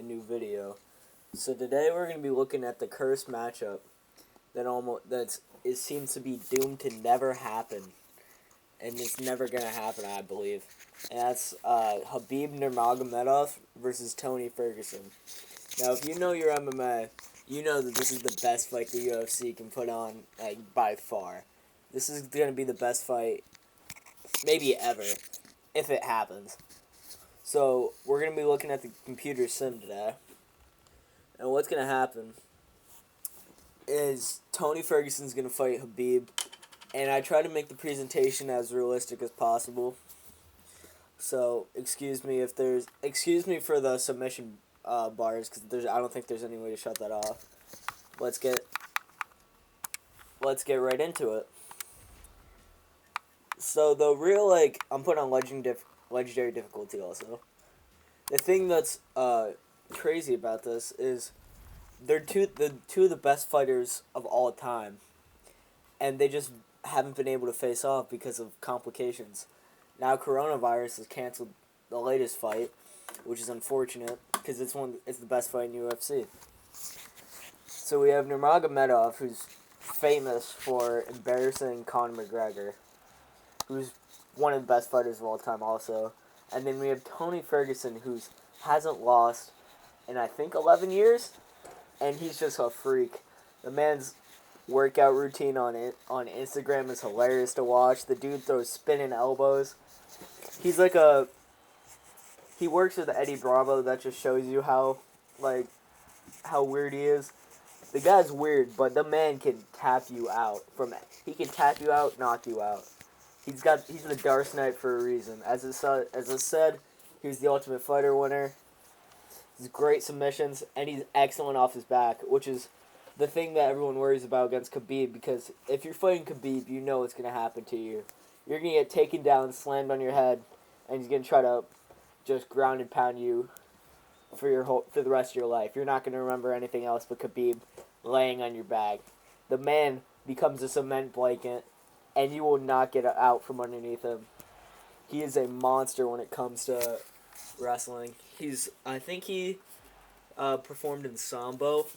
a new video. So today we're going to be looking at the cursed matchup it seems to be doomed to never happen, and it's never going to happen, I believe. And that's Khabib Nurmagomedov versus Tony Ferguson. Now, if you know your MMA, you know that this is the best fight the UFC can put on, by far. This is going to be the best fight, maybe ever, if it happens. So, we're going to be looking at the computer sim today. And what's going to happen is Tony Ferguson's going to fight Khabib. And I try to make the presentation as realistic as possible. So, excuse me for the submission bars, because I don't think there's any way to shut that off. Let's get right into it. So the real, I'm putting on legendary difficulty also. The thing that's crazy about this is they're two of the best fighters of all time, and they just haven't been able to face off because of complications. Now coronavirus has canceled the latest fight, which is unfortunate because it's the best fight in UFC. So we have Nurmagomedov, who's famous for embarrassing Conor McGregor, who's one of the best fighters of all time also. And then we have Tony Ferguson, who hasn't lost in, I think, 11 years, and he's just a freak. The man's workout routine on Instagram is hilarious to watch. The dude throws spinning elbows. He works with Eddie Bravo. That just shows you how weird he is. The guy's weird, but the man can tap you out. He can tap you out, knock you out. He's the Dark Knight for a reason. As I said, he was the Ultimate Fighter winner. He's great submissions, and he's excellent off his back, which is the thing that everyone worries about against Khabib, because if you're fighting Khabib, you know what's going to happen to you. You're going to get taken down, slammed on your head, and he's going to try to just ground and pound you for the rest of your life. You're not going to remember anything else but Khabib laying on your back. The man becomes a cement blanket, and you will not get out from underneath him. He is a monster when it comes to wrestling. I think he performed in Sambo,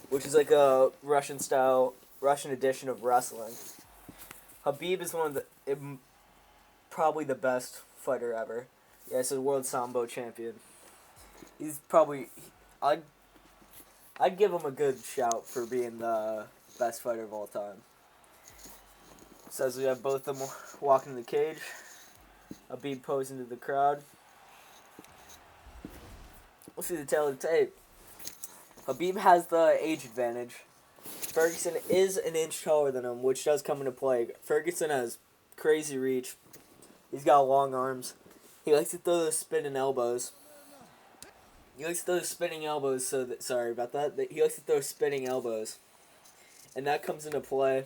which is like a Russian edition of wrestling. Khabib is probably the best fighter ever. Yeah, he's a world Sambo champion. He's probably, I'd give him a good shout for being the best fighter of all time. So as we have both of them walking the cage, Khabib posing to the crowd. We'll see the tail of the tape. Khabib has the age advantage. Ferguson is an inch taller than him, which does come into play. Ferguson has crazy reach. He's got long arms. He likes to throw those spinning elbows. He likes to throw spinning elbows, sorry about that. He likes to throw spinning elbows. And that comes into play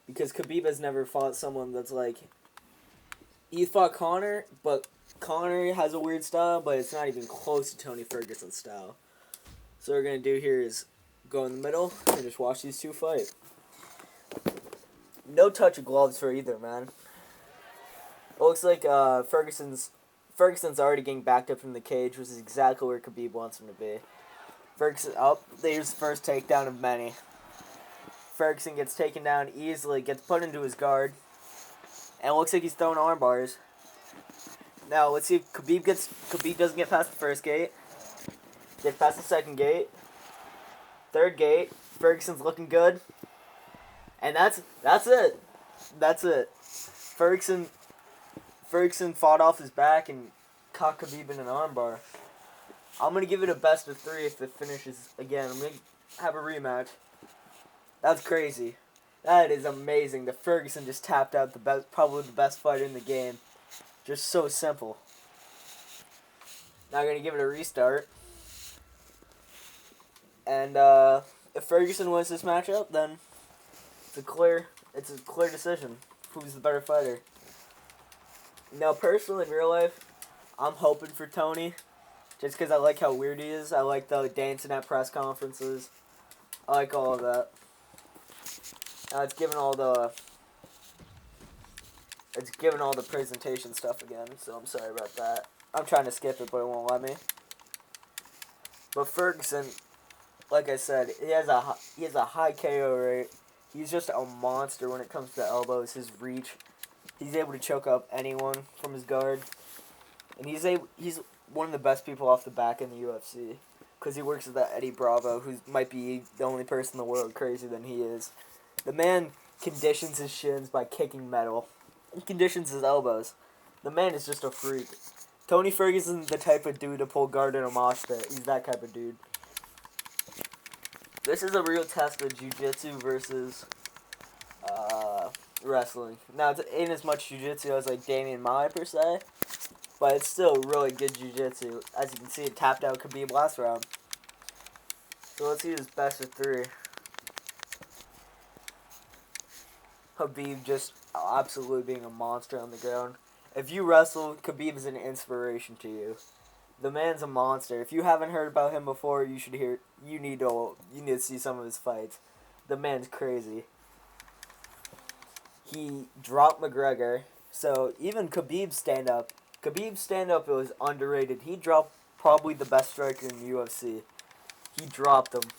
because Khabib has never fought someone that's he fought Conor, but Conor has a weird style, but it's not even close to Tony Ferguson's style. So what we're going to do here is go in the middle and just watch these two fight. No touch of gloves for either, man. It looks like Ferguson's already getting backed up from the cage, which is exactly where Khabib wants him to be. Ferguson, there's the first takedown of many. Ferguson gets taken down easily, gets put into his guard, and it looks like he's throwing arm bars. Now, let's see if Khabib doesn't get past the first gate. Gets past the second gate. Third gate. Ferguson's looking good. And that's it. That's it. Ferguson fought off his back and caught Khabib in an armbar. I'm going to give it a best of 3 if it finishes again. I'm going to have a rematch. That's crazy. That is amazing. The Ferguson just tapped out probably the best fighter in the game. Just so simple. Now I'm going to give it a restart. And if Ferguson wins this matchup, then it's a clear decision. Who's the better fighter? Now, personally, in real life, I'm hoping for Tony, just because I like how weird he is. I like the dancing at press conferences. I like all of that. Now it's given all the presentation stuff again, so I'm sorry about that. I'm trying to skip it, but it won't let me. But Ferguson, like I said, he has a high KO rate. He's just a monster when it comes to elbows. His reach, he's able to choke up anyone from his guard, and he's one of the best people off the back in the UFC because he works with that Eddie Bravo, who might be the only person in the world crazier than he is. The man conditions his shins by kicking metal. He conditions his elbows. The man is just a freak. Tony Ferguson's the type of dude to pull guard in a mosh pit. He's that type of dude. This is a real test of jiu-jitsu versus wrestling. Now, it ain't as much jiu-jitsu as like Damian Maya per se, but it's still really good jiu-jitsu. As you can see, it tapped out Khabib last round. So let's see this best of three. Khabib just absolutely being a monster on the ground. If you wrestle, Khabib is an inspiration to you. The man's a monster. If you haven't heard about him before, you should hear. You need to see some of his fights. The man's crazy. He dropped McGregor. So even Khabib's stand up was underrated. He dropped probably the best striker in the UFC. He dropped him.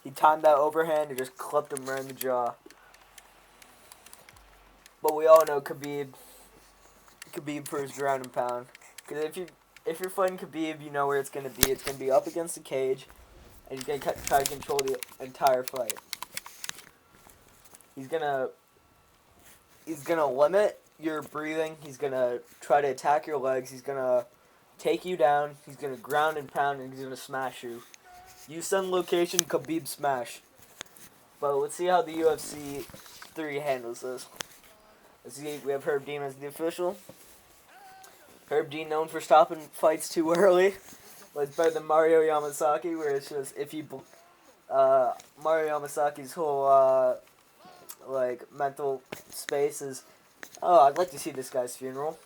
He timed that overhand and just clipped him right in the jaw. But we all know Khabib for his ground and pound. Because if you're fighting Khabib, you know where it's gonna be. It's gonna be up against the cage, and he's gonna try to control the entire fight. He's gonna limit your breathing. He's gonna try to attack your legs. He's gonna take you down. He's gonna ground and pound, and he's gonna smash you. You send location, Khabib smash. But let's see how the UFC 3 handles this. Let's see, we have Herb Dean as the official. Herb Dean known for stopping fights too early. But it's better than Mario Yamasaki, where it's just if you Mario Yamasaki's whole mental space is, oh, I'd like to see this guy's funeral.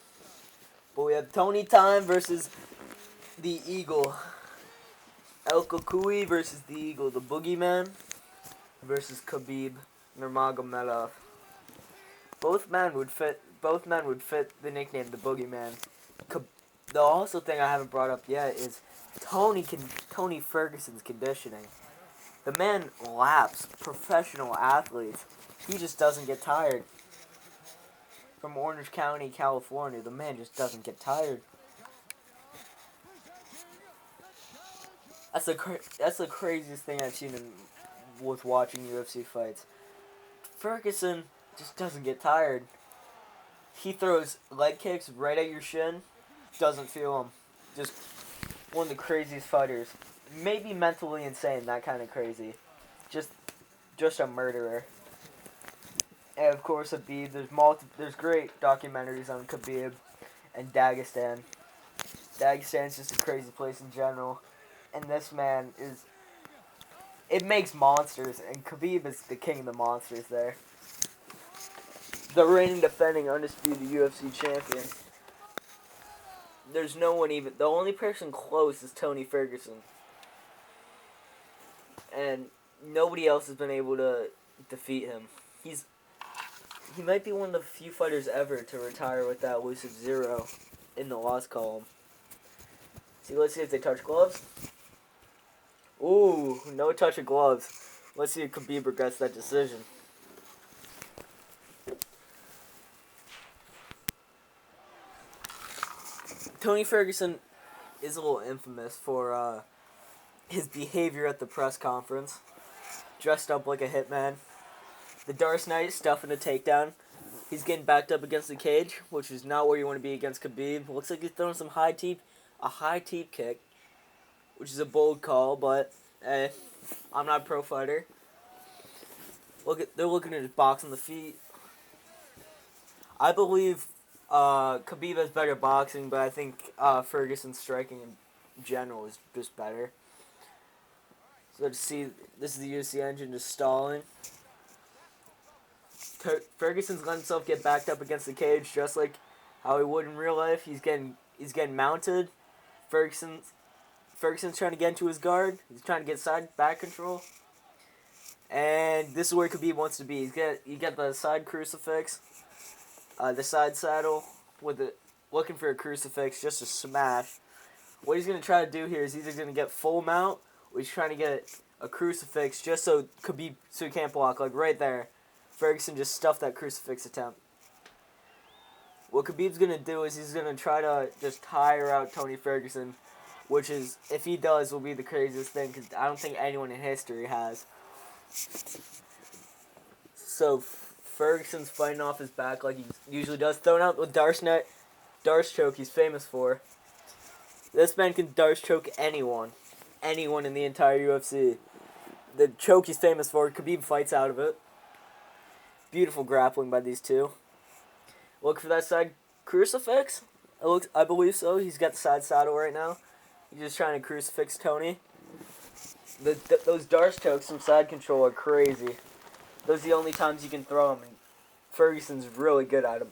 But we have Tony Time versus the Eagle. El Kukui versus the Eagle, the Boogeyman versus Khabib Nurmagomedov. Both men would fit the nickname the Boogeyman. The also thing I haven't brought up yet is Tony Ferguson's conditioning. The man laps professional athletes. He just doesn't get tired. From Orange County, California, the man just doesn't get tired. That's the craziest thing I've seen with watching UFC fights. Ferguson just doesn't get tired. He throws leg kicks right at your shin, doesn't feel them. Just one of the craziest fighters. Maybe mentally insane, that kind of crazy. Just a murderer. And of course, Khabib. There's great documentaries on Khabib and Dagestan. Dagestan's just a crazy place in general. And this man it makes monsters, and Khabib is the king of the monsters there. The reigning defending undisputed UFC champion. There's no one even. The only person close is Tony Ferguson. And nobody else has been able to defeat him. He might be one of the few fighters ever to retire with that elusive 0 in the loss column. See, let's see if they touch gloves. Ooh, no touch of gloves. Let's see if Khabib regrets that decision. Tony Ferguson is a little infamous for his behavior at the press conference. Dressed up like a hitman. The Dark Knight stuffing a takedown. He's getting backed up against the cage, which is not where you want to be against Khabib. Looks like he's throwing a high teep kick, which is a bold call, but I'm not a pro fighter. They're looking at his box on the feet. I believe Khabib has better boxing, but I think Ferguson's striking in general is just better. So let's see, this is the UFC engine just stalling. Ferguson's letting himself get backed up against the cage, just like how he would in real life. He's getting mounted. Ferguson's trying to get into his guard. He's trying to get back control. And this is where Khabib wants to be. You get the side crucifix, the side saddle looking for a crucifix just to smash. What he's going to try to do here is he's either going to get full mount, or he's trying to get a crucifix just so Khabib, so he can't block. Like right there, Ferguson just stuffed that crucifix attempt. What Khabib's going to do is he's going to try to just tire out Tony Ferguson, which is, if he does, will be the craziest thing, because I don't think anyone in history has. So Ferguson's fighting off his back like he usually does, throwing out the Darce choke he's famous for. This man can Darce choke anyone in the entire UFC. The choke he's famous for, Khabib fights out of it. Beautiful grappling by these two. Look for that side crucifix. I believe so. He's got the side saddle right now. He's just trying to crucifix Tony. Those Darce chokes from side control are crazy. Those are the only times you can throw them, and Ferguson's really good at them.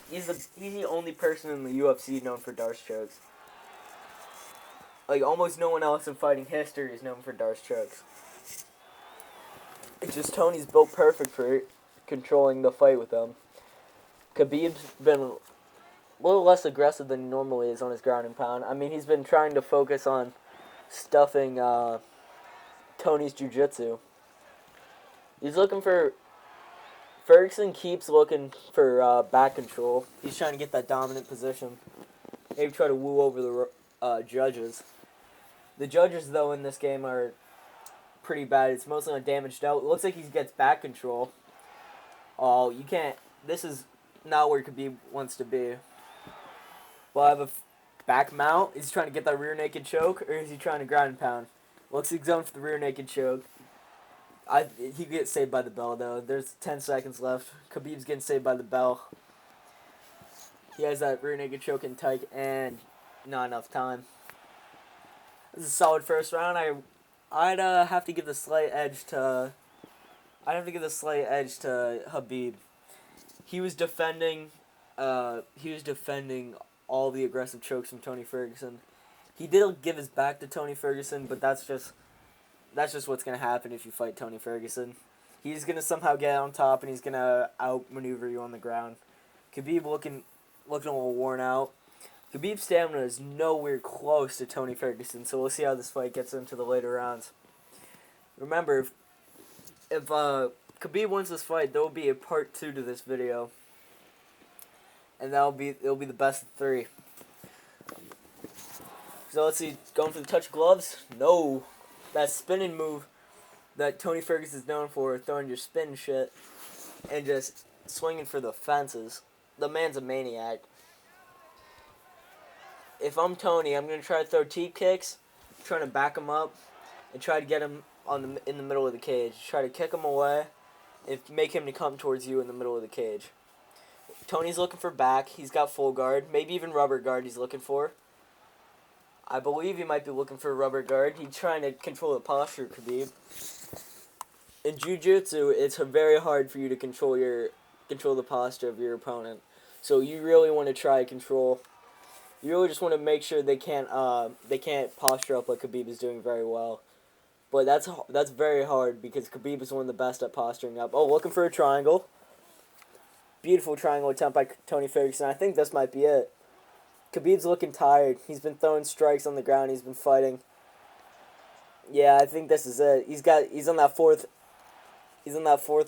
He's the only person in the UFC known for Darce chokes. Like, almost no one else in fighting history is known for Darce chokes. It's just Tony's built perfect for controlling the fight with them. Khabib's been a little less aggressive than he normally is on his ground and pound. I mean, he's been trying to focus on stuffing Tony's jiu-jitsu. He's looking for... Ferguson keeps looking for back control. He's trying to get that dominant position. Maybe try to woo over the judges. The judges, though, in this game are pretty bad. It's mostly on damaged out. It looks like he gets back control. Oh, you can't... This is not where Khabib wants to be. Well, I have a back mount. Is he trying to get that rear naked choke, or is he trying to ground and pound? Looks like he's going for the rear naked choke. He gets saved by the bell, though. There's 10 seconds left. Khabib's getting saved by the bell. He has that rear naked choke in tight, and not enough time. This is a solid first round. I'd have to give the slight edge to... Khabib. He was defending all the aggressive chokes from Tony Ferguson. He did give his back to Tony Ferguson, but that's just what's going to happen if you fight Tony Ferguson. He's going to somehow get on top, and he's going to outmaneuver you on the ground. Khabib looking a little worn out. Khabib's stamina is nowhere close to Tony Ferguson, so we'll see how this fight gets into the later rounds. Remember, if Khabib wins this fight, there will be a part 2 to this video, and it'll be the best of 3. So let's see, going for the touch gloves? No. That spinning move that Tony Ferguson is known for, throwing your spin shit and just swinging for the fences. The man's a maniac. If I'm Tony, I'm going to try to throw teep kicks, trying to back him up, and try to get him in the middle of the cage. Try to kick him away and make him to come towards you in the middle of the cage. Tony's looking for back. He's got full guard, maybe even rubber guard he's looking for. I believe he might be looking for a rubber guard. He's trying to control the posture, Khabib. In jiu-jitsu, it's very hard for you to control the posture of your opponent. So you really want to try to control. You really just want to make sure they can't posture up like Khabib is doing very well. But that's very hard because Khabib is one of the best at posturing up. Oh, looking for a triangle. Beautiful triangle attempt by Tony Ferguson. I think this might be it. Khabib's looking tired. He's been throwing strikes on the ground. He's been fighting. Yeah, I think this is it. He's on that fourth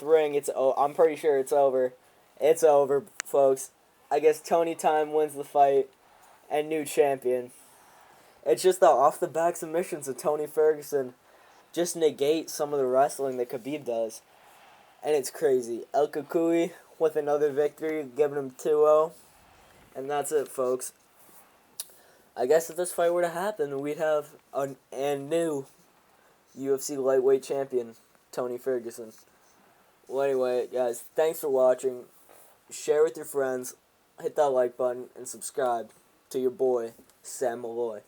ring. I'm pretty sure it's over. It's over, folks. I guess Tony Time wins the fight and new champion. It's just the off the back submissions of Tony Ferguson just negate some of the wrestling that Khabib does. And it's crazy. El Kukui with another victory, giving him 2-0. And that's it, folks. I guess if this fight were to happen, we'd have a new UFC lightweight champion, Tony Ferguson. Well, anyway, guys, thanks for watching. Share with your friends, hit that like button, and subscribe to your boy, Sam Malloy.